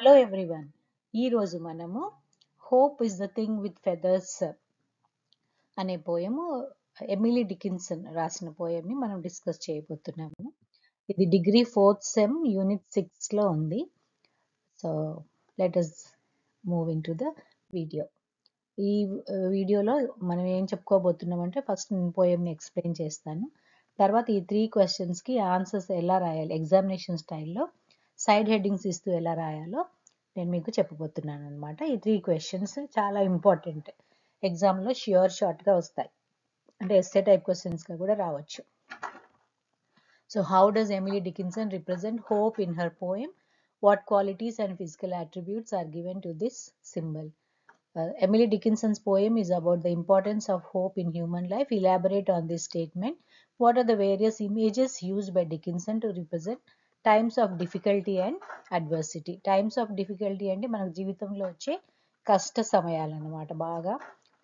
Hello everyone. ఈరోజు మనము hope is the thing with feathers అనే పోయము ఎమిలీ డికిన్సన్ రాసిన పోయంని మనం డిస్కస్ చేయబోతున్నాము. ఇది డిగ్రీ 4th సెమ్ యూనిట్ 6లో ఉంది. So let us move in to the video. ఈ వీడియోలో మనం ఏం చెప్పుకోబోతున్నామంటే ఫస్ట్ నేను పోయంని ఎక్స్ప్లెయిన్ చేస్తాను. తర్వాత ఈ 3 క్వశ్చన్స్కి ఆన్సర్స్ ఎలా రాయాలి ఎగ్జామినేషన్ స్టైల్లో సైడ్ హెడ్డింగ్స్ ఇస్తూ ఎలా రాయాలో నేను మీకు చెప్పబోతున్నాను అనమాట. ఈ 3 క్వశ్చన్స్ చాలా ఇంపార్టెంట్, ఎగ్జామ్లో షార్ట్గా వస్తాయి, అంటే ఎస్సే టైప్ క్వశ్చన్స్గా కూడా రావచ్చు. So how does Emily Dickinson represent hope in her poem? What qualities and physical attributes are given to this symbol? Emily Dickinson's poem is about the importance of hope in human life. Elaborate on this statement. What are the various images used by Dickinson to represent times of difficulty and adversity? Times of difficulty అంటే మనకు జీవితంలో వచ్చే కష్ట సమయాలు అన్నమాట, బాగా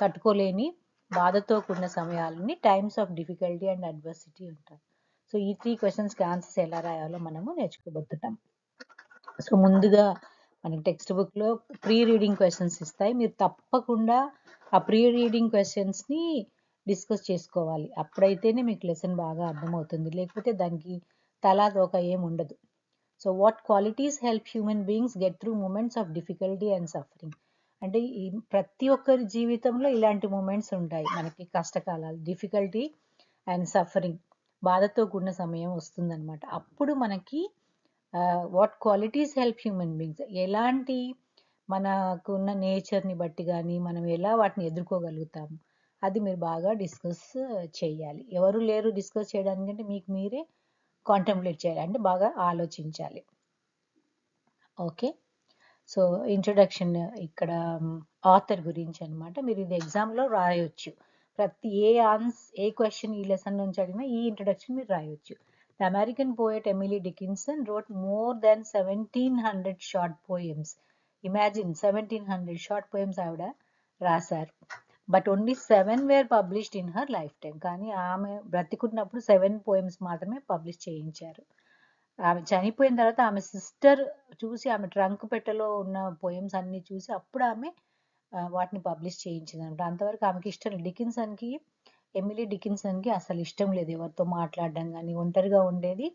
తట్టుకోలేని బాధతో కూడిన సమయాలని times of difficulty and adversity అంటారు. సో ఈ 3 క్వశ్చన్స్కి ఆన్సర్స్ ఎలా రాయాలో మనము నేర్చుకోబోతున్నాం. సో ముందుగా మనకి టెక్స్ట్ బుక్లో ప్రీ రీడింగ్ క్వశ్చన్స్ ఇస్తాయి. మీరు తప్పకుండా ఆ ప్రీ రీడింగ్ క్వశ్చన్స్ని డిస్కస్ చేసుకోవాలి. అప్పుడైతేనే మీకు లెసన్ బాగా అర్థమవుతుంది, లేకపోతే దానికి తలా తోక ఏం ఉండదు. So what qualities help human beings get through moments of difficulty and suffering? అంటే ఈ ప్రతి ఒక్కరి జీవితంలో ఇలాంటి మూమెంట్స్ ఉంటాయి, మనకి కష్టకాలాలు, డిఫికల్టీ అండ్ సఫరింగ్, బాధతో కూడిన సమయం వస్తుందన్నమాట. అప్పుడు మనకి what qualities help human beings, ఎలాంటి మనకున్న నేచర్ని బట్టి కానీ మనం ఎలా వాటిని ఎదుర్కోగలుగుతాము, అది మీరు బాగా డిస్కస్ చేయాలి. ఎవరు లేరు డిస్కస్ చేయడానికంటే మీకు మీరే కాంటెంప్లేట్ చేయాలి, అంటే బాగా ఆలోచించాలి. ఓకే, సో ఇంట్రొడక్షన్ ఇక్కడ ఆథర్ గురించి అనమాట. మీరు ఇది ఎగ్జామ్లో రాయొచ్చు. ప్రతి ఏ క్వశ్చన్ ఈ లెసన్ నుంచి అడిగినా ఈ ఇంట్రొడక్షన్ మీరు రాయొచ్చు. The American poet Emily Dickinson wrote more than 1700 short poems. Imagine 1700 short poems ఆవిడ రాశారు. But only 7 were published in her lifetime. కానీ ఆమె బ్రతికున్నప్పుడు 7 poems మాత్రమే పబ్లిష్ చేయించారు. ఆమె చనిపోయిన తర్వాత ఆమె సిస్టర్ చూసి, ఆమె ట్రంక్ పెట్టెలో ఉన్న పోయమ్స్ అన్ని చూసి అప్పుడు ఆమె వాటిని పబ్లిష్ చేయించింది అనమాట. అంతవరకు ఆమెకి ఇష్టం లేదు. ఎమిలీ డికిన్సన్కి అసలు ఇష్టం లేదు ఎవరితో మాట్లాడడం కానీ, ఒంటరిగా ఉండేది,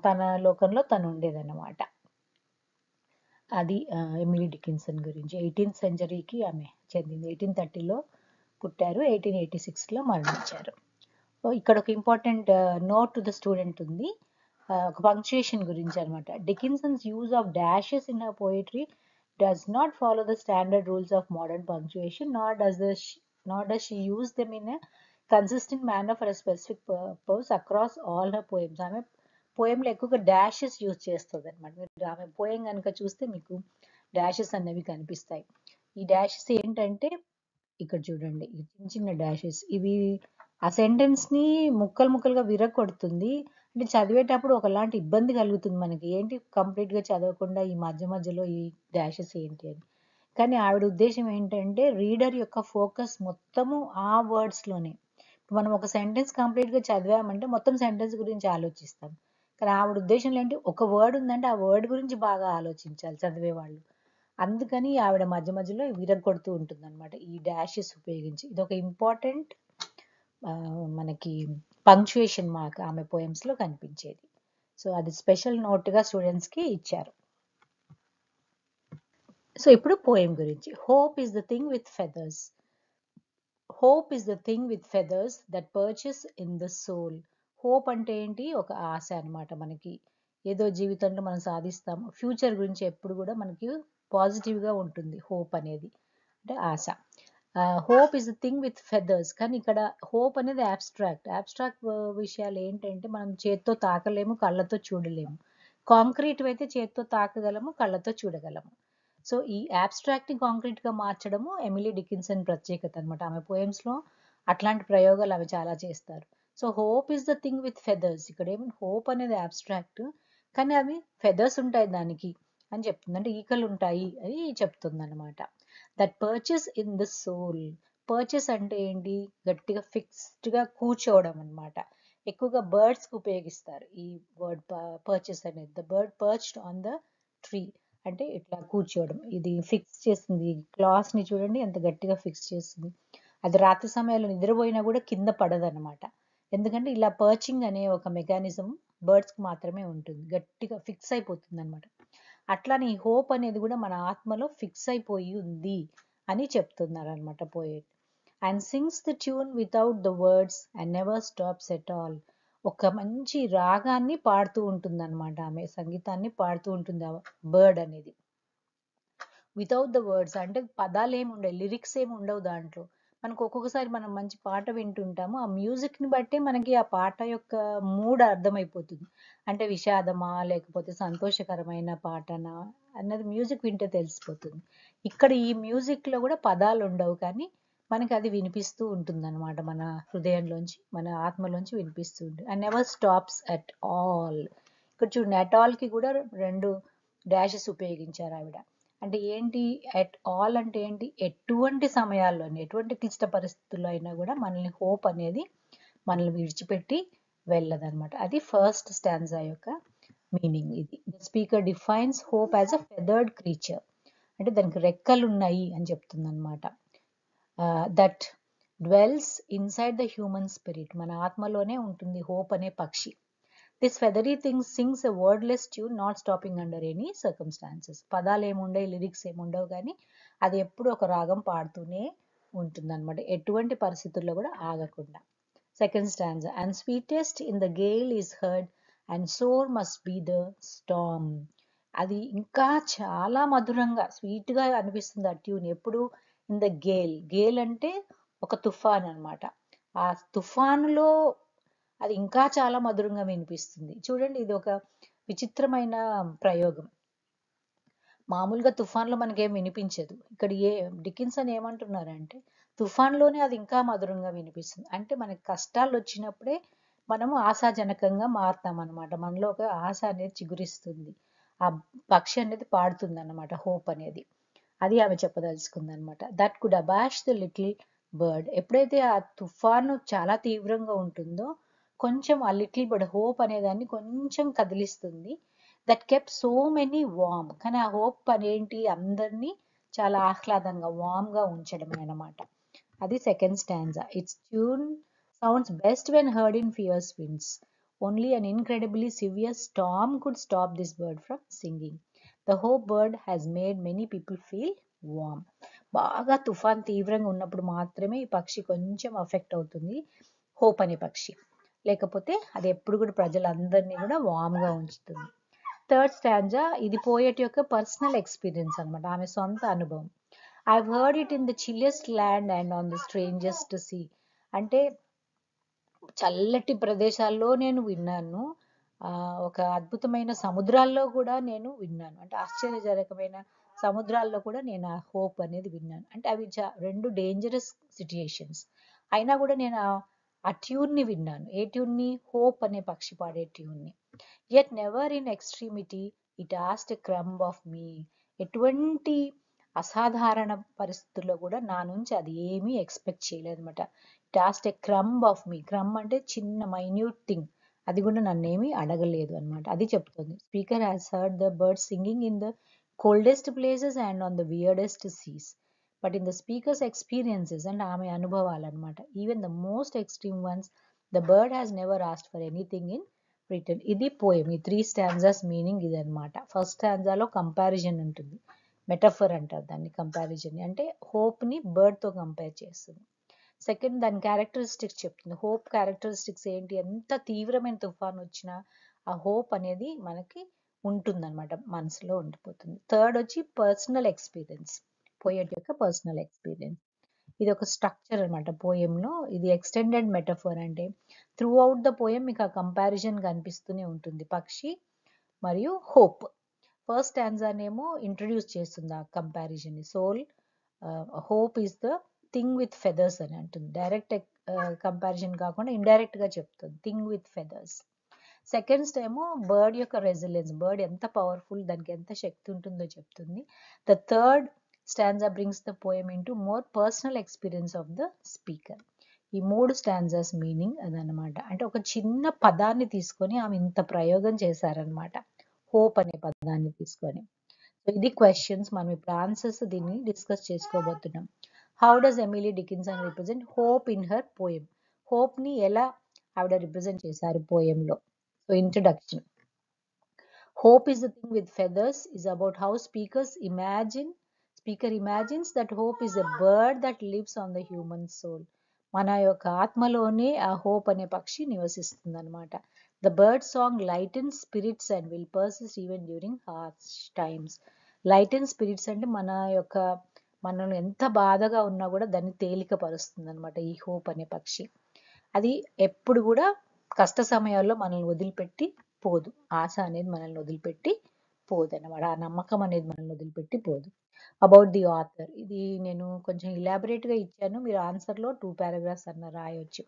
తన లోకంలో తను ఉండేదన్నమాట. అది ఎమిలీ డికిన్సన్ గురించి. 18th సెంచరీకి ఆమె చెందింది. 1830లో పుట్టారు, 1886లో మరణించారు. ఇక్కడ ఒక important note to the student ఉంది, ఒక పంక్చుయేషన్ గురించి అనమాట. Dickinson's use of dashes in her poetry does not follow the standard rules of modern punctuation, nor does she use them in a consistent manner for a specific purpose across all her poems. ఆమె పోయంలో ఎక్కువగా dashes use చేస్తుంది అనమాట. మీరు ఆమె poem కనుక చూస్తే మీకు dashes అనేవి కనిపిస్తాయి. ఈ డాషెస్ ఏంటంటే ఇక్కడ చూడండి, ఈ చిన్న చిన్న డాషెస్, ఇవి ఆ సెంటెన్స్ని ముక్కలుగా విరగొడుతుంది. అంటే చదివేటప్పుడు ఒకలాంటి ఇబ్బంది కలుగుతుంది మనకి, ఏంటి కంప్లీట్గా చదవకుండా ఈ మధ్యలో ఈ డాషెస్ ఏంటి అని. కానీ ఆవిడ ఉద్దేశం ఏంటంటే రీడర్ యొక్క ఫోకస్ మొత్తము ఆ వర్డ్స్లోనే. మనం ఒక సెంటెన్స్ కంప్లీట్గా చదివామంటే మొత్తం సెంటెన్స్ గురించి ఆలోచిస్తాం. కానీ ఆవిడ ఉద్దేశంలో ఏంటి, ఒక వర్డ్ ఉందంటే ఆ వర్డ్ గురించి బాగా ఆలోచించాలి చదివేవాళ్ళు. అందుకని ఆవిడ మధ్యలో విరగొడుతూ ఉంటుంది అనమాట ఈ డాషెస్ ఉపయోగించి. ఇది ఒక ఇంపార్టెంట్ మనకి పంక్చుయేషన్ మార్క్ ఆమె పోయమ్స్లో కనిపించేది. సో అది స్పెషల్ నోట్గా స్టూడెంట్స్కి ఇచ్చారు. సో ఇప్పుడు పోయం గురించి. Hope is the thing with feathers. Hope is the thing with feathers that perches in the soul. Hope అంటే ఏంటి, ఒక ఆశ అనమాట. మనకి ఏదో జీవితంలో మనం సాధిస్తాము, ఫ్యూచర్ గురించి ఎప్పుడు కూడా మనకి పాజిటివ్గా ఉంటుంది హోప్ అనేది, అంటే ఆశ. Hope is the thing with feathers. కానీ ఇక్కడ హోప్ అనేది అబ్స్ట్రాక్ట్ విషయాలు ఏంటంటే మనం చేత్తో తాకలేము, కళ్ళతో చూడలేము. కాంక్రీట్ అయితే చేత్తో తాకగలము, కళ్ళతో చూడగలము. సో ఈ అబ్స్ట్రాక్ట్ని కాంక్రీట్గా మార్చడము ఎమిలీ డికిన్సన్ ప్రత్యేకత అనమాట. ఆమె పోయమ్స్లో అట్లాంటి ప్రయోగాలు అవి చాలా చేస్తారు. So hope is the thing with feathers, ఇక్కడ ఏమి హోప్ అనేది అబ్స్ట్రాక్ట్, కానీ అవి ఫెదర్స్ ఉంటాయి దానికి అని చెప్తుంది, అంటే ఈకలు ఉంటాయి అని చెప్తుంది అనమాట. That perches in the soul. Perches అంటే ఏంటి, గట్టిగా ఫిక్స్డ్గా కూర్చోవడం అనమాట. ఎక్కువగా బర్డ్స్కి ఉపయోగిస్తారు ఈ వర్డ్ పర్చెస్ అనేది. The bird perched on the tree. అంటే ఇట్లా కూర్చోవడం, ఇది ఫిక్స్ చేస్తుంది, క్లాస్ని చూడండి ఎంత గట్టిగా ఫిక్స్ చేస్తుంది. అది రాత్రి సమయాల్లో నిద్రపోయినా కూడా కింద పడదన్నమాట. ఎందుకంటే ఇలా పర్చింగ్ అనే ఒక మెకానిజం బర్డ్స్కి మాత్రమే ఉంటుంది, గట్టిగా ఫిక్స్ అయిపోతుంది అనమాట. అట్లానే ఈ హోప్ అనేది కూడా మన ఆత్మలో ఫిక్స్ అయిపోయి ఉంది అని చెప్తున్నారు అనమాట poet. And sings the tune without the words and never stops at all. ఒక మంచి రాగాన్ని పాడుతూ ఉంటుంది అనమాట, ఆమె సంగీతాన్ని పాడుతూ ఉంటుంది ఆ బర్డ్ అనేది. వితౌట్ ద వర్డ్స్ అంటే పదాలు ఏమి ఉండవు, లిరిక్స్ ఏమి ఉండవు దాంట్లో. మనకు ఒక్కొక్కసారి మనం మంచి పాట వింటుంటాము, ఆ మ్యూజిక్ని బట్టి మనకి ఆ పాట యొక్క మూడ్ అర్థమైపోతుంది. అంటే విషాదమా లేకపోతే సంతోషకరమైన పాటనా అన్నది మ్యూజిక్ వింటే తెలిసిపోతుంది. ఇక్కడ ఈ మ్యూజిక్లో కూడా పదాలు ఉండవు, కానీ మనకి అది వినిపిస్తూ ఉంటుంది అనమాట, మన హృదయంలోంచి మన ఆత్మలోంచి వినిపిస్తూ ఉంటుంది. And never stops at all. ఇక్కడ చూడండి, అట్ ఆల్కి కూడా 2 డాషెస్ ఉపయోగించారు ఆవిడ. అంటే ఏంటి అట్ ఆల్ అంటే ఏంటి, ఎటువంటి సమయాల్లోని ఎటువంటి క్లిష్ట పరిస్థితుల్లో అయినా కూడా మనల్ని హోప్ అనేది మనల్ని విడిచిపెట్టి వెళ్ళదన్నమాట. అది ఫస్ట్ స్టాన్జా యొక్క మీనింగ్. ఇది the speaker defines hope as a feathered creature, అంటే దానికి రెక్కలు ఉన్నాయి అని చెప్తుంది అనమాట. That dwells inside the human spirit, మన ఆత్మలోనే ఉంటుంది హోప్ అనే పక్షి. This feathery thing sings a wordless tune, not stopping under any circumstances. పదాలు ఏముండవు, లిరిక్స్ ఏముండవు, కానీ అది ఎప్పుడు ఒక రాగం పాడుతూనే ఉంటుంది అనమాట, ఎటువంటి పరిస్థితుల్లో కూడా ఆగకుండా. Second stanza, and sweetest in the gale is heard and sore must be the storm. అది ఇంకా చాలా మధురంగా స్వీట్గా అనిపిస్తుంది ఆ ట్యూన్ ఎప్పుడు. ఇన్ ద గేల్, గేల్ అంటే ఒక తుఫాన్ అనమాట, ఆ తుఫానులో అది ఇంకా చాలా మధురంగా వినిపిస్తుంది. చూడండి, ఇది ఒక విచిత్రమైన ప్రయోగం. మామూలుగా తుఫాన్లో మనకేం వినిపించదు, ఇక్కడ డికిన్సన్ ఏమంటున్నారంటే తుఫాన్లోనే అది ఇంకా మధురంగా వినిపిస్తుంది. అంటే మనకి కష్టాలు వచ్చినప్పుడే మనము ఆశాజనకంగా మారుతాం అనమాట, మనలో ఒక ఆశ అనేది చిగురిస్తుంది, ఆ పక్షి అనేది పాడుతుంది అన్నమాట, హోప్ అనేది. అది ఆమె చెప్పదలుచుకుంది అనమాట. That could abash the little bird. ఎప్పుడైతే ఆ తుఫాను చాలా తీవ్రంగా ఉంటుందో కొంచెం ఆ లిటిల్ బర్డ్ హోప్ అనేదాన్ని కొంచెం కదిలిస్తుంది. దట్ కెప్ సో మెనీ వామ్, కానీ ఆ హోప్ అనేంటి అందరినీ చాలా ఆహ్లాదంగా వామ్గా ఉంచడమే అనమాట. అది second stanza. Its tune sounds best when heard in fierce winds. Only an incredibly severe storm could stop this bird from singing. The hope bird has made many people feel warm. బాగా తుఫాన్ తీవ్రంగా ఉన్నప్పుడు మాత్రమే ఈ పక్షి కొంచెం affect అవుతుంది, hope అనే పక్షి. లేకపోతే అది ఎప్పుడు కూడా ప్రజలందరినీ కూడా వామ్గా ఉంచుతుంది. థర్డ్ స్టాంజా, ఇది పోయట్ యొక్క పర్సనల్ ఎక్స్పీరియన్స్ అనమాట, ఆమె సొంత అనుభవం. I've heard it in the chillest land and on the strangest sea. అంటే చల్లటి ప్రదేశాల్లో నేను విన్నాను, ఒక అద్భుతమైన సముద్రాల్లో కూడా నేను విన్నాను, అంటే ఆశ్చర్యజనకమైన సముద్రాల్లో కూడా నేను ఆ హోప్ అనేది విన్నాను. అంటే అవి 2 డేంజరస్ సిచ్యుయేషన్స్ అయినా కూడా నేను ఆ ట్యూన్ని విన్నాను. ఏ ట్యూన్ని, హోప్ అనే పక్షి పాడే ట్యూన్ని. Yet never in extremity it asked a crumb of me. ఎటువంటి అసాధారణ పరిస్థితుల్లో కూడా నా నుంచి అది ఏమీ ఎక్స్పెక్ట్ చేయలేదన్నమాట. It asked a crumb of మీ. క్రమ్ అంటే చిన్న మైన్యూట్ థింగ్, అది కూడా నన్నేమీ అడగలేదు అనమాట, అది చెప్తుంది. Speaker has heard the bird singing in the coldest places and on the weirdest seas. But in the speaker's experiences and ఆమె అనుభవాలు అనమాట, even the most extreme ones the bird has never asked for anything in return. ఇది poem. ఈ 3 stanzas meaning ఇది అనమాట. First స్టాంజాలో comparison ఉంటుంది, metaphor అంటారు దాన్ని, కంపారిజన్ అంటే హోప్ని బర్డ్తో కంపేర్ చేస్తుంది. సెకండ్, దాని క్యారెక్టరిస్టిక్స్ చెప్తుంది. హోప్ క్యారెక్టరిస్టిక్స్ ఏంటి, ఎంత తీవ్రమైన తుఫాన్ వచ్చినా ఆ హోప్ అనేది మనకి ఉంటుందన్నమాట, మనసులో ఉండిపోతుంది. థర్డ్ వచ్చి పర్సనల్ ఎక్స్పీరియన్స్, పోయట్ యొక్క పర్సనల్ ఎక్స్పీరియన్స్. ఇది ఒక స్ట్రక్చర్ అనమాట పోయంలో. ఇది ఎక్స్టెండెడ్ మెటఫర్, అంటే త్రూ అవుట్ ద పోయం మీకు ఆ కంపారిజన్ కనిపిస్తూనే ఉంటుంది, పక్షి మరియు హోప్. ఫస్ట్ స్టాంజానేమో ఇంట్రడ్యూస్ చేస్తుంది ఆ comparison. Soul hope is the thing with feathers అని అంటుంది, డైరెక్ట్ కంపారిజన్ కాకుండా ఇండైరెక్ట్ గా చెప్తుంది, థింగ్ విత్ ఫెదర్స్. సెకండ్స్ ఏమో బర్డ్ యొక్క రెసిలియన్స్, బర్డ్ ఎంత పవర్ఫుల్, దానికి ఎంత శక్తి ఉంటుందో చెప్తుంది. The third stanza brings the poem into more personal experience of the speaker. ఈ 3 స్టాంజాస్ మీనింగ్ అదనమాట. అంటే ఒక చిన్న పదాన్ని తీసుకొని ఆమె ఇంత ప్రయోగం చేశారనమాట, హోప్ అనే పదాన్ని తీసుకొని. సో ఇది క్వశ్చన్స్, మనం ఇప్పుడు ఆన్సర్స్ దీన్ని డిస్కస్ చేసుకోబోతున్నాం. How does Emily Dickinson represent hope in her poem? Hope ని ఎలా ఆవిడ రిప్రజెంట్ చేశారు పోయంలో? So introduction. Hope is the thing with feathers is about how speaker imagines that hope is a bird that lives on the human soul. మన యొక్క ఆత్మలోనే ఆ hope అనే పక్షి నివసిస్తుంది అనమాట. The bird song lighten spirits and will persist even during harsh times. Lighten spirits అంటే మన యొక్క మనల్ని ఎంత బాధగా ఉన్నా కూడా దాన్ని తేలిక పరుస్తుంది అనమాట ఈ హోప్ అనే పక్షి. అది ఎప్పుడు కూడా కష్ట సమయాల్లో మనల్ని వదిలిపెట్టి పోదు. ఆశ అనేది మనల్ని వదిలిపెట్టి పోదు అనమాట. ఆ నమ్మకం అనేది మనల్ని వదిలిపెట్టి పోదు. అబౌట్ ది ఆథర్, ఇది నేను కొంచెం ఇలాబరేట్గా ఇచ్చాను. మీరు ఆన్సర్లో 2 పారాగ్రాఫ్స్ అన్న రాయొచ్చు.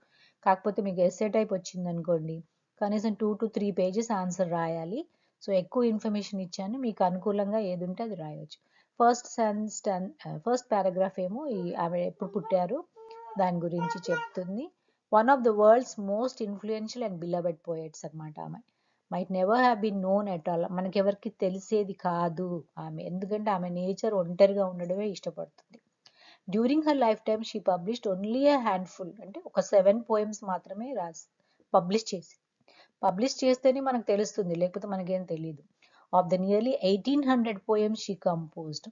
కాకపోతే మీకు ఎస్సే టైప్ వచ్చింది అనుకోండి, కనీసం 2 to 3 pages ఆన్సర్ రాయాలి. సో ఎక్కువ ఇన్ఫర్మేషన్ ఇచ్చాను, మీకు అనుకూలంగా ఏది ఉంటే అది రాయొచ్చు. ఫస్ట్ పారాగ్రాఫ్ ఏమో ఆమె ఎప్పుడు పుట్టారు దాని గురించి చెప్తుంది. One of the world's most influential and beloved poets అనమాట ఆమె. Might never have been known at all. మనకెవరికి తెలిసేది కాదు ఆమె, ఎందుకంటే ఆమె నేచర్ ఒంటరిగా ఉండడమే ఇష్టపడుతుంది. During her lifetime she published only a handful, అంటే ఒక 7 poems మాత్రమే పబ్లిష్ చేస్తేనే మనకు తెలుస్తుంది, లేకపోతే మనకేం తెలియదు. Of the nearly 1800 poems she composed.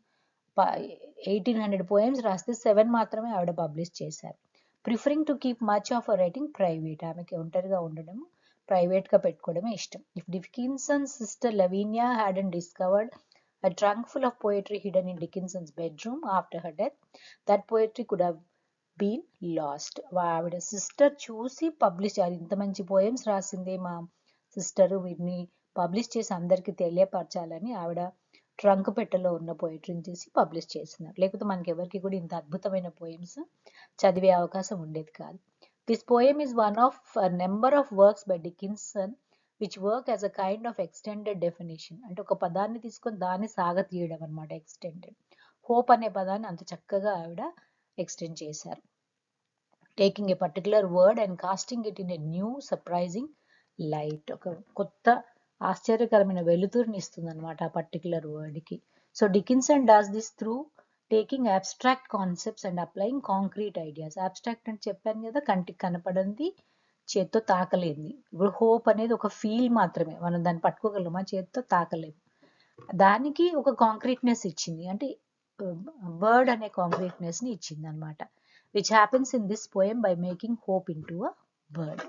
1800 poems రాస్తే 7 మాత్రమే ఆవిడ పబ్లిష్ చేశారు. Preferring to keep much of a writing private. ఆమెకి ఒంటరిగా ఉండడం, ప్రైవేట్గా పెట్టుకోవడమే ఇష్టం. If Dickinson's sister Lavinia hadn't discovered a trunk full of poetry hidden in Dickinson's bedroom after her death, that poetry could have been lost. ఆవిడ sister చూసి publish చేయాలి, ఇంత మంచి పోయమ్స్ రాసిందే మా సిస్టర్, వీటిని పబ్లిష్ చేసి అందరికీ తెలియపరచాలని ఆవిడ ట్రంక్ పెట్టెలో ఉన్న పోయిటరీని తీసి పబ్లిష్ చేసినారు. లేకపోతే మనకి ఎవరికి కూడా ఇంత అద్భుతమైన పోయమ్స్ చదివే అవకాశం ఉండేది కాదు. This poem is one of number of works by Dickinson which work as a kind of extended definition. అంటే ఒక పదాన్ని తీసుకొని దాన్ని సాగతీయడం అనమాట, ఎక్స్టెండెడ్. హోప్ అనే పదాన్ని అంత చక్కగా ఆవిడ ఎక్స్టెండ్ చేశారు. Taking a particular word and casting it in a new surprising light. ఒక కొత్త ఆశ్చర్యకరమైన వెలుతురుని ఇస్తుంది అనమాట ఆ పర్టికులర్ వర్డ్కి. So Dickinson does this through taking abstract concepts and applying concrete ideas. Abstract అంటే చెప్పాను కదా, కంటికి కనపడింది, చేత్తో తాకలేంది. ఇప్పుడు హోప్ అనేది ఒక ఫీల్ మాత్రమే, మనం దాన్ని పట్టుకోగలమా, చేత్తో తాకలేము. దానికి ఒక కాంక్రీట్నెస్ ఇచ్చింది, అంటే బర్డ్ అనే కాంక్రీట్నెస్ ని ఇచ్చింది అనమాట. Which happens in this poem by making hope into a bird.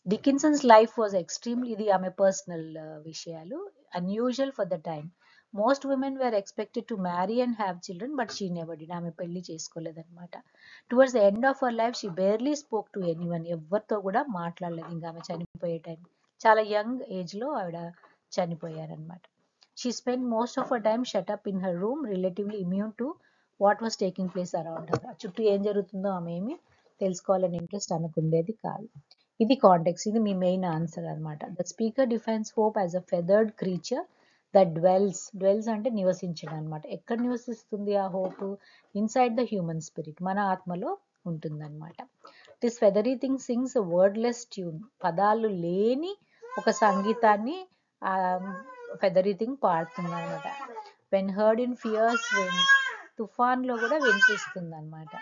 Dickinson's life was extremely, ఇది ఆమె పర్సనల్ విషయాలు, unusual for the time. Most women were expected to marry and have children but she never did. ఆమె పెళ్లి చేసుకోలేదన్నమాట. Towards the end of her life she barely spoke to anyone. ఎవరితో కూడా మాట్లాడలేదు ఇంకా ఆమె చనిపోయే టైం. చాలా యంగ్ ఏజ్లో ఆవిడ చనిపోయారనమాట. She spend most of her time shut up in her room, relatively immune to what was taking place around her. చుట్టూ ఏం జరుగుతుందో ఆమె ఏమి తెలుసుకోవాలని ఇంట్రెస్ట్ అనుకుండేది కాదు. ఇది కాంటెక్స్ట్, ఇది మీ మెయిన్ ఆన్సర్ అనమాట. The speaker defines hope as a feathered creature that dwells అంటే నివసించడం అనమాట. ఎక్కడ నివసిస్తుంది ఆ hope? Inside the human spirit, మన ఆత్మలో ఉంటుందన్నమాట. This feathery thing sings wordless tune. పదాలు లేని ఒక సంగీతాన్ని ఫెదరీ థింగ్ పాడుతుంది అనమాట. When heard in fierce winds, తుఫాన్లో కూడా వినిపిస్తుంది అనమాట.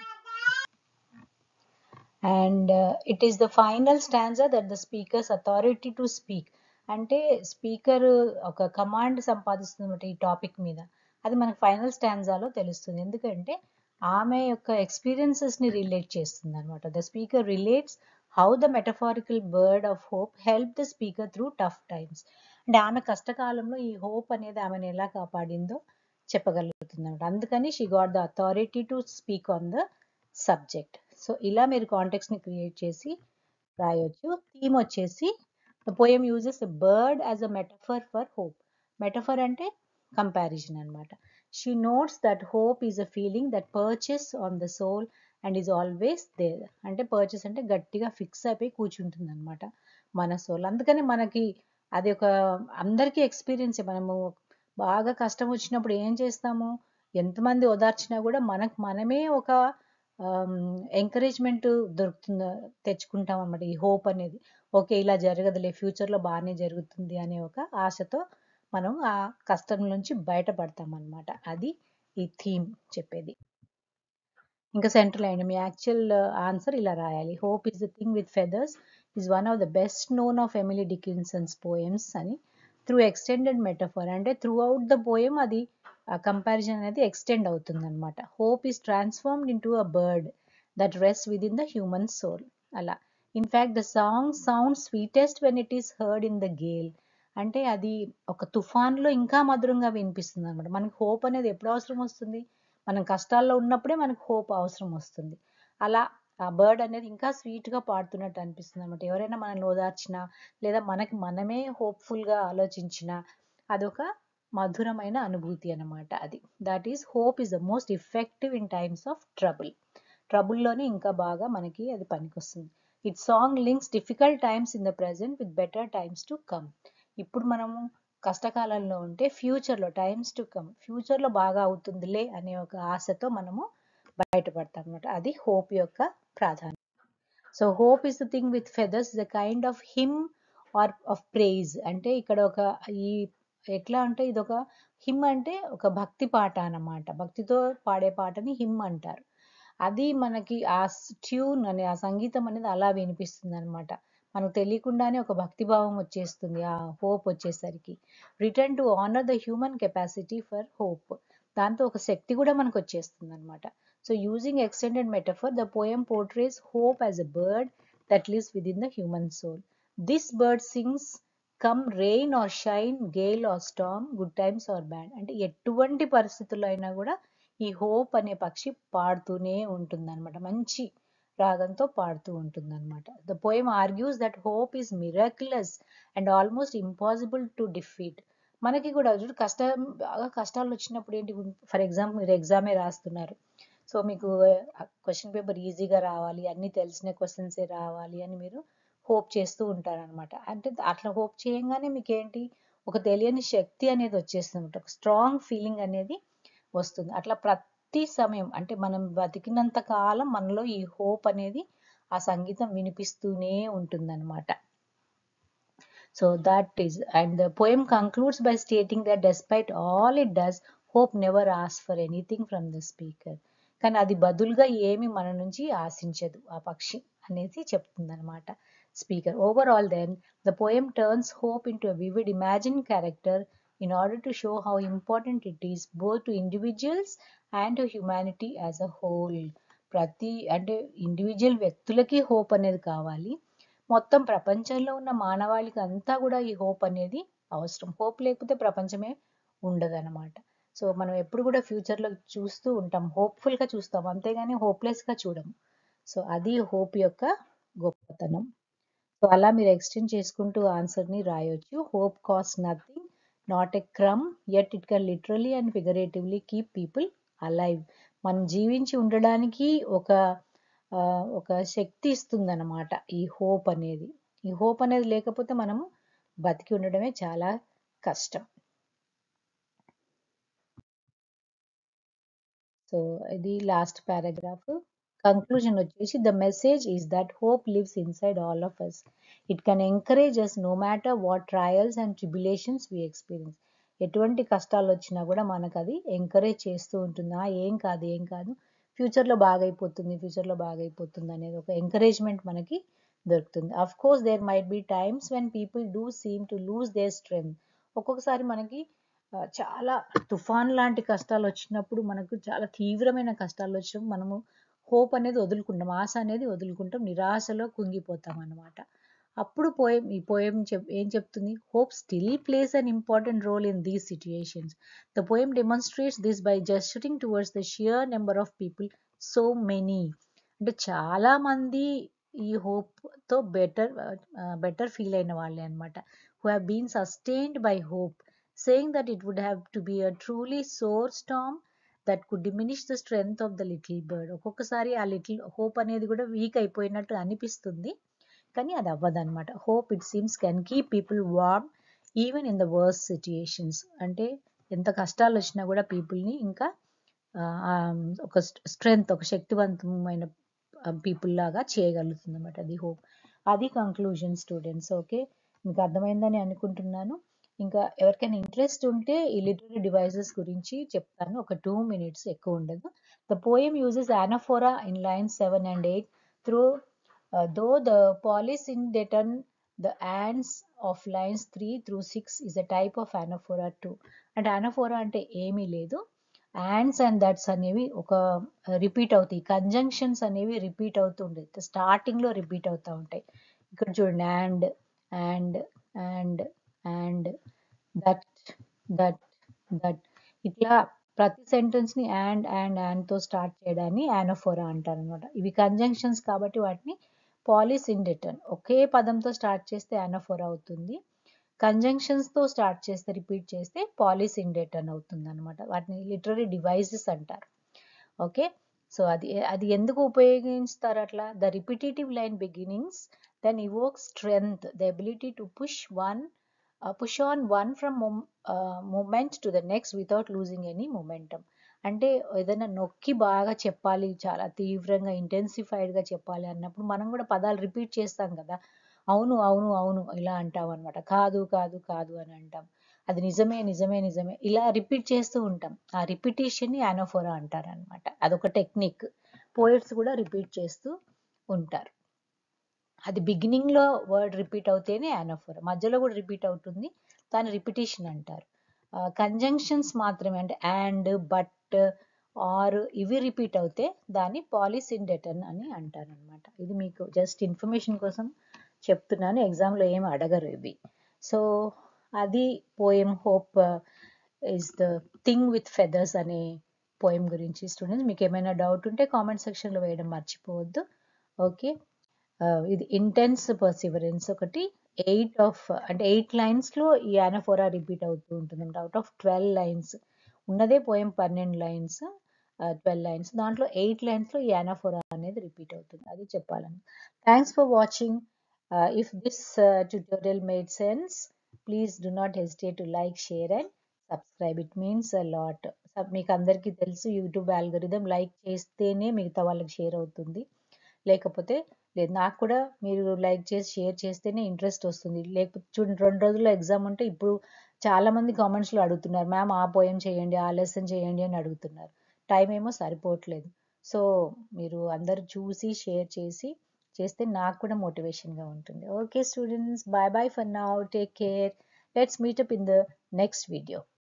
And it is the final stanza that the speaker's authority to speak. అంటే స్పీకర్ ఒక కమాండ్ సంపాదిస్తుంది ఈ టాపిక్ మీద, అది మనకు ఫైనల్ స్టాంజాలో తెలుస్తుంది. ఎందుకంటే ఆమె యొక్క ఎక్స్పీరియన్సెస్ని రిలేట్ చేస్తుంది అనమాట. The speaker relates how the metaphorical bird of hope help the speaker through tough times. అంటే ఆమె కష్టకాలంలో ఈ హోప్ అనేది ఆమెను ఎలా కాపాడిందో చెప్పగలుగుతుంది అనమాట. అందుకని she got the authority to speak on the subject. So ఇలా మీరు కాంటెక్స్ని క్రియేట్ చేసి రాయొచ్చు. థీమ్ వచ్చేసి the poem uses a bird as a metaphor for hope. Metaphor అంటే కంపారిజన్ అనమాట. She notes that hope is a feeling that perches on the soul and is always there. అంటే perches అంటే గట్టిగా fix అయిపోయి కూర్చుంటుంది అనమాట మన సోల్. అందుకని మనకి అది ఒక అందరికీ ఎక్స్పీరియన్సే. మనము బాగా కష్టం వచ్చినప్పుడు ఏం చేస్తాము, ఎంతమంది ఓదార్చినా కూడా మనమే ఒక ఎంకరేజ్మెంట్ దొరుకుతుందో తెచ్చుకుంటాం అన్నమాట. ఈ హోప్ అనేది ఓకే ఇలా జరగదులే, ఫ్యూచర్లో బాగానే జరుగుతుంది అనే ఒక ఆశతో మనం ఆ కష్టం నుంచి బయటపడతాం అన్నమాట. అది ఈ థీమ్ చెప్పేది. ఇంకా సెంట్రల్ అయింది మీ యాక్చువల్ ఆన్సర్ ఇలా రాయాలి. Hope is the thing with feathers is one of the best known of Emily Dickinson's poems అని త్రూ ఎక్స్టెండెడ్ మెటఫర్ అంటే త్రూ అవుట్ ద పోయం అది ఆ కంపారిజన్ అనేది ఎక్స్టెండ్ అవుతుంది అనమాట. Hope is transformed into a bird that rest within the human soul అలా. In fact the song sound sweetest when it is heard in the gale అంటే అది ఒక తుఫాన్లో ఇంకా మధురంగా వినిపిస్తుంది అనమాట. మనకి హోప్ అనేది ఎప్పుడు అవసరం వస్తుంది, మనం కష్టాల్లో ఉన్నప్పుడే మనకు హోప్ అవసరం వస్తుంది. అలా ఆ బర్డ్ అనేది ఇంకా స్వీట్గా పాడుతున్నట్టు అనిపిస్తుంది అనమాట. ఎవరైనా మనల్ని ఓదార్చినా లేదా మనకి మనమే హోప్ఫుల్గా ఆలోచించినా అదొక మధురమైన అనుభూతి అనమాట. అది that is hope is the most effective in times of trouble. ట్రబుల్లోనే ఇంకా బాగా మనకి అది పనికొస్తుంది. It song links difficult times in the present with better times to come. ఇప్పుడు మనము కష్టకాలంలో ఉంటే ఫ్యూచర్లో టైమ్స్ టు కమ్ ఫ్యూచర్లో బాగా అవుతుందిలే అనే ఒక ఆశతో మనము బయటపడతాం అనమాట. అది హోప్ యొక్క ప్రాధాన్యత. So hope is the thing with feathers the kind of hymn or of praise అంటే ఇక్కడ ఒక ఈ ఎట్లా అంటే ఇది ఒక హిమ్ అంటే ఒక భక్తి పాట అన్నమాట. భక్తితో పాడే పాటని హిమ్ అంటారు. అది మనకి ఆ ట్యూన్ అనే ఆ సంగీతం అనేది అలా వినిపిస్తుంది అనమాట. మనకు తెలియకుండానే ఒక భక్తిభావం వచ్చేస్తుంది ఆ హోప్ వచ్చేసరికి. Return to honour the human capacity for hope. దాంతో ఒక శక్తి కూడా మనకు వచ్చేస్తుంది అనమాట. So using extended metaphor the poem portrays hope as a bird that lives within the human soul. This bird sings come rain or shine gale or storm good times or bad అంటే ఎటువంటి పరిస్థితుల్లో అయినా కూడా ఈ hope అనే పక్షి పాడుతూనే ఉంటుంది అనమాట. మంచి రాగంతో పాడుతూ ఉంటుంది అనమాట. The poem argues that hope is miraculous and almost impossible to defeat. మనకి కూడా చూడు కష్టం బాగా కష్టాలు వచ్చినప్పుడు ఏంటి, ఫర్ ఎగ్జాంపుల్ మీరు ఎగ్జామే రాస్తున్నారు. సో మీకు క్వశ్చన్ పేపర్ ఈజీగా రావాలి, అన్ని తెలిసిన క్వశ్చన్సే రావాలి అని మీరు హోప్ చేస్తూ ఉంటారనమాట. అంటే అట్లా హోప్ చేయంగానే మీకు ఏంటి ఒక తెలియని శక్తి అనేది వచ్చేస్తుంది, ఒక స్ట్రాంగ్ ఫీలింగ్ అనేది వస్తుంది. అట్లా ప్రతి సమయం అంటే మనం బతికినంత కాలం మనలో ఈ హోప్ అనేది ఆ సంగీతం వినిపిస్తూనే ఉంటుందన్నమాట. So that is, and the poem concludes by stating that despite all it does, hope never asks for anything from the speaker. కానీ అది బదులుగా ఏమి మన నుంచి ఆశించదు ఆ పక్షి అనేసి చెప్తుంది అనమాట speaker. Overall then the poem turns hope into vivid imagine character in order to show how important it is both to individuals and to humanity as a whole. ప్రతి అంటే ఇండివిజువల్ వ్యక్తులకి హోప్ అనేది కావాలి, మొత్తం ప్రపంచంలో ఉన్న మానవాళికి అంతా కూడా ఈ హోప్ అనేది అవసరం. హోప్ లేకపోతే ప్రపంచమే ఉండదన్నమాట. సో మనం ఎప్పుడు కూడా ఫ్యూచర్లో చూస్తూ ఉంటాం, హోప్ఫుల్గా చూస్తాం, అంతేగాని హోప్లెస్గా చూడము. సో అది హోప్ యొక్క గొప్పతనం. సో అలా మీరు ఎక్స్టెండ్ చేసుకుంటూ ఆన్సర్ని రాయొచ్చు. Hope cost nothing, not a crumb, at it can literally and figuratively keep people alive. మనం జీవించి ఉండడానికి ఒక శక్తి ఇస్తుందన్నమాట ఈ హోప్ అనేది. ఈ హోప్ అనేది లేకపోతే మనము బతికి ఉండడమే చాలా కష్టం. సో ఇది లాస్ట్ పారాగ్రాఫ్. కంక్లూజన్ వచ్చేసి the message is that hope lives inside all of us. It can encourage us no matter what trials and tribulations we experience. ఎటువంటి కష్టాలు వచ్చినా కూడా మనకు అది ఎంకరేజ్ చేస్తూ ఉంటుంది. ఏం కాదు ఏం కాదు, ఫ్యూచర్లో బాగైపోతుంది ఫ్యూచర్లో బాగైపోతుంది అనేది ఒక ఎంకరేజ్మెంట్ మనకి దొరుకుతుంది. Of course there might be times when people do seem to lose their strength. ఒక్కొక్కసారి మనకి చాలా తుఫాన్ లాంటి కష్టాలు వచ్చినప్పుడు, మనకు చాలా తీవ్రమైన కష్టాలు వచ్చినప్పుడు మనము హోప్ అనేది వదులుకుంటాం, ఆశ అనేది వదులుకుంటాం, నిరాశలో కుంగిపోతాం అన్నమాట. అప్పుడు ఈ పోయం ఏం చెప్తుంది, hope still plays an important role in these situations. The poem demonstrates this by jesting towards the sheer number of people, so many అంటే చాలా మంది ఈ హోప్తో బెటర్ ఫీల్ అయిన వాళ్ళే అనమాట. Who have been sustained by hope, saying that it would have to be a truly sore storm that could diminish the strength of the little bird. ఒక్కొక్కసారి ఆ little hope అనేది కూడా వీక్ అయిపోయినట్టు అనిపిస్తుంది, కానీ అది అవ్వదన్నమాట. Hope it seems can keep people warm even in the worst situations. అంటే ఎంత కష్టాలు వచ్చినా కూడా పీపుల్ని ఇంకా ఒక స్ట్రెంగ్త్, ఒక శక్తివంతమైన పీపుల్ లాగా చేయగలుగుతుంది అనమాట అది హోప్. అది కంక్లూజన్ స్టూడెంట్స్. ఓకే, మీకు అర్థమైందని అనుకుంటున్నాను. ఇంకా ఎవరికైనా ఇంట్రెస్ట్ ఉంటే ఈ లిటరీ డివైజెస్ గురించి చెప్తాను. ఒక 2 minutes, ఎక్కువ ఉండదు. The poem uses anaphora in lines 7 and 8 through though the polysyndeton, the ands of lines 3 through 6 is a type of anaphora too. అంటే anaphora అంటే ఏమీ లేదు, అండ్స్ అండ్ దట్స్ అనేవి ఒక రిపీట్ అవుతాయి, కంజంక్షన్స్ అనేవి రిపీట్ అవుతూ ఉంటాయి, స్టార్టింగ్లో రిపీట్ అవుతూ ఉంటాయి. ఇక్కడ చూడండి, and and and that that that ఇట్లా ప్రతి సెంటెన్స్ ని అండ్ తో స్టార్ట్ చేయడాన్ని యానఫోరా అంటారు అనమాట. ఇవి కంజంక్షన్స్ కాబట్టి వాటిని పాలిసిండెటన్, ఒకే పదంతో స్టార్ట్ చేస్తే యానఫోరా అవుతుంది, కంజంక్షన్స్ తో స్టార్ట్ చేస్తే రిపీట్ చేస్తే పాలిసిండెటన్ అవుతుంది అనమాట. వాటిని లిటరరీ డివైజెస్ అంటారు. ఓకే, సో అది ఎందుకు ఉపయోగిస్తారు అట్లా? The repetitive line beginnings then evoke strength, the ability to push on one from moment to the next without losing any momentum. అంటే ఏదైనా నొక్కి బాగా చెప్పాలి, చాలా తీవ్రంగా ఇంటెన్సిఫైడ్గా చెప్పాలి అన్నప్పుడు మనం కూడా పదాలు రిపీట్ చేస్తాం కదా, అవును అవును అవును ఇలా అంటాం అనమాట, కాదు కాదు కాదు అని అంటాం, అది నిజమే నిజమే నిజమే ఇలా రిపీట్ చేస్తూ ఉంటాం. ఆ రిపిటేషన్ని యానోఫోరా అంటారు అనమాట. అదొక టెక్నిక్, పోయిట్స్ కూడా రిపీట్ చేస్తూ ఉంటారు. అది బిగినింగ్లో వర్డ్ రిపీట్ అవుతేనే యానోఫోరా, మధ్యలో కూడా రిపీట్ అవుతుంది, దాని రిపిటేషన్ అంటారు. కంజంక్షన్స్ మాత్రమే, అంటే అండ్, బట్, ఆర్ ఇవి రిపీట్ అవుతే దాన్ని పాలిసిండెటన్ అని అంటారు అనమాట. ఇది మీకు జస్ట్ ఇన్ఫర్మేషన్ కోసం చెప్తున్నాను, ఎగ్జామ్లో ఏమి అడగరు ఇవి. సో అది poem hope is the thing with feathers అనే పోయం గురించి. స్టూడెంట్స్, మీకు ఏమైనా డౌట్ ఉంటే కామెంట్ సెక్షన్లో వేయడం మర్చిపోవద్దు. ఓకే, ఇది ఇంటెన్స్ పర్సివరెన్స్ ఒకటి, 8 లైన్స్లో ఈ యానఫోరా రిపీట్ అవుతూ ఉంటుంది. అవుట్ ఆఫ్ 12 లైన్స్ ఉన్నదే పోయం 12 లైన్స్, 12 లైన్స్, దాంట్లో 8 లైన్స్లో ఈ యానఫోరా అనేది రిపీట్ అవుతుంది, అది చెప్పాలని. Thanks for watching. If this tutorial made sense, please do not hesitate to like, share and subscribe. It means a lot. మీకు అందరికీ తెలుసు, యూట్యూబ్ ఆల్గోరిథం లైక్ చేస్తేనే మిగతా వాళ్ళకి షేర్ అవుతుంది, లేకపోతే లేదు. నాకు కూడా మీరు లైక్ చేసి షేర్ చేస్తేనే ఇంట్రెస్ట్ వస్తుంది, లేకపోతే చూడండి 2 రోజుల్లో ఎగ్జామ్ ఉంటే ఇప్పుడు చాలామంది కామెంట్స్లో అడుగుతున్నారు, మ్యామ్ ఆ పోయం చేయండి, ఆ లెసన్ చేయండి అని అడుగుతున్నారు, టైం ఏమో సరిపోవట్లేదు. సో మీరు అందరు చూసి షేర్ చేస్తే నాకు కూడా మోటివేషన్గా ఉంటుంది. Okay students, bye bye for now, take care, let's meet up in the next video.